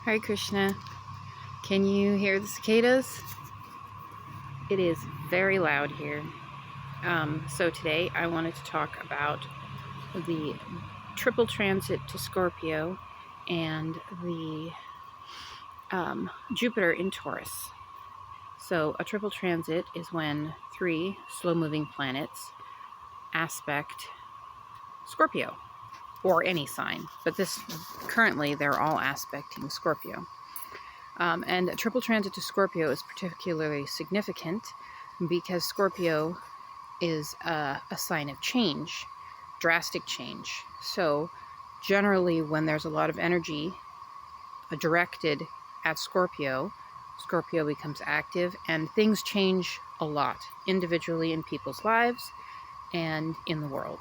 Hare Krishna. Can you hear the cicadas? It is very loud here. So today I wanted to talk about the triple transit to Scorpio and the Jupiter in Taurus. So a triple transit is when three slow-moving planets aspect Scorpio, or any sign, but currently they're all aspecting Scorpio. And a triple transit to Scorpio is particularly significant because Scorpio is a sign of change, drastic change. So generally when there's a lot of energy directed at Scorpio, Scorpio becomes active and things change a lot individually in people's lives and in the world.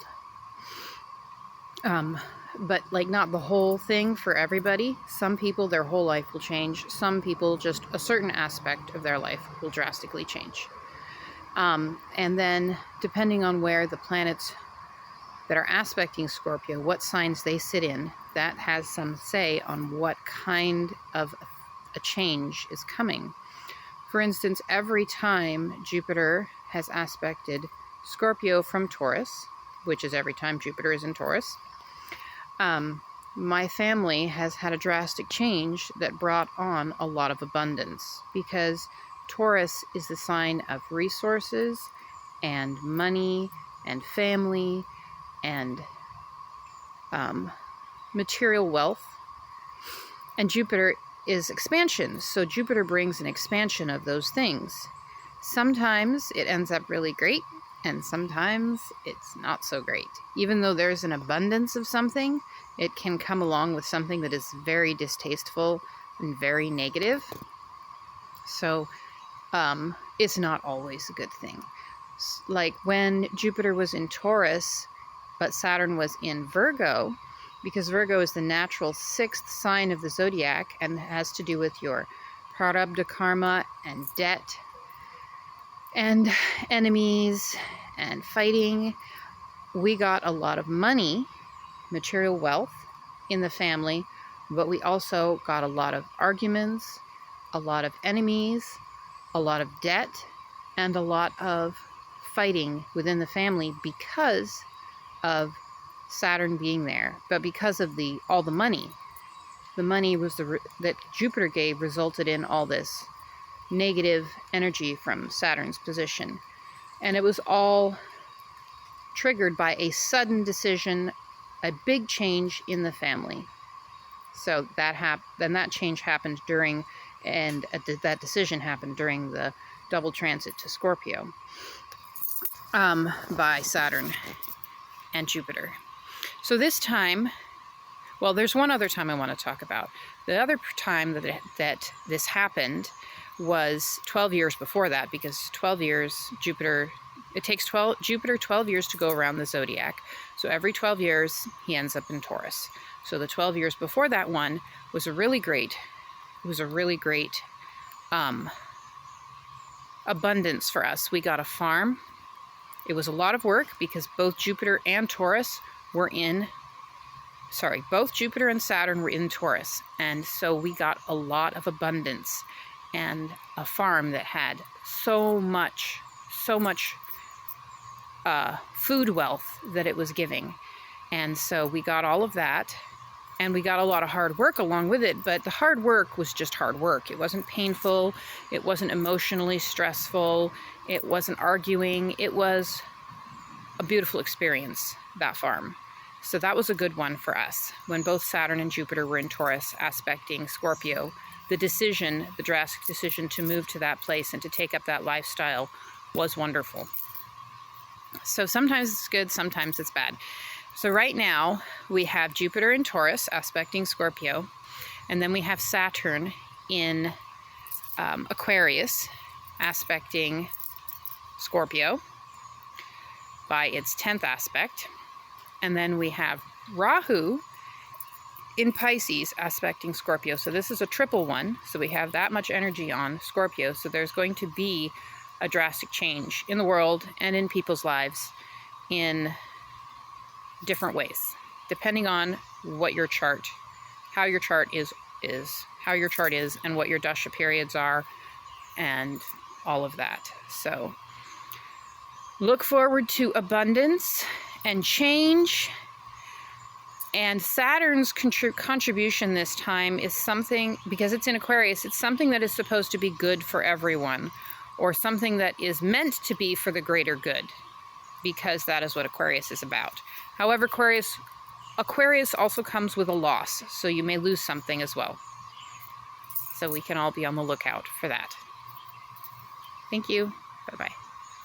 But like not the whole thing for everybody. Some people, their whole life will change. Some people, just a certain aspect of their life will drastically change. And then depending on where the planets that are aspecting Scorpio, what signs they sit in, that has some say on what kind of a change is coming. For instance, every time Jupiter has aspected Scorpio from Taurus, which is every time Jupiter is in Taurus, my family has had a drastic change that brought on a lot of abundance, because Taurus is the sign of resources and money and family and material wealth, and Jupiter is expansion, so Jupiter brings an expansion of those things. Sometimes it ends up really great, and sometimes it's not so great. Even though there's an abundance of something, it can come along with something that is very distasteful and very negative. So it's not always a good thing. Like when Jupiter was in Taurus, but Saturn was in Virgo, because Virgo is the natural sixth sign of the zodiac and has to do with your prarabdha karma and debt and enemies and fighting. We got a lot of money, material wealth in the family, but we also got a lot of arguments, a lot of enemies, a lot of debt, and a lot of fighting within the family because of Saturn being there. But because of all the money was that Jupiter gave resulted in all this negative energy from Saturn's position. And it was all triggered by a sudden decision, a big change in the family. So that change happened during, and that decision happened during the double transit to Scorpio by Saturn and Jupiter. So this time, well, there's one other time I want to talk about. The other time that this happened was 12 years before that, because 12 years, it takes Jupiter 12 years to go around the zodiac. So every 12 years, he ends up in Taurus. So the 12 years before that one was a really great abundance for us. We got a farm. It was a lot of work because both Jupiter and Saturn were in Taurus. And so we got a lot of abundance and a farm that had so much food wealth that it was giving. And so we got all of that, and we got a lot of hard work along with it, but the hard work was just hard work. It wasn't painful, it wasn't emotionally stressful, it wasn't arguing. It was a beautiful experience, that farm. So that was a good one for us. When both Saturn and Jupiter were in Taurus aspecting Scorpio, the drastic decision to move to that place and to take up that lifestyle was wonderful. So sometimes it's good, sometimes it's bad. So right now we have Jupiter in Taurus aspecting Scorpio, and then we have Saturn in Aquarius aspecting Scorpio by its 10th aspect. And then we have Rahu in Pisces aspecting Scorpio. So this is a triple one. So we have that much energy on Scorpio. So there's going to be a drastic change in the world and in people's lives in different ways, depending on what your chart, how your chart is how your chart is and what your dasha periods are and all of that. So look forward to abundance and change. And Saturn's contribution this time is something, because it's in Aquarius, it's something that is supposed to be good for everyone, or something that is meant to be for the greater good, because that is what Aquarius is about. However, Aquarius also comes with a loss, so you may lose something as well. So we can all be on the lookout for that. Thank you. Bye-bye.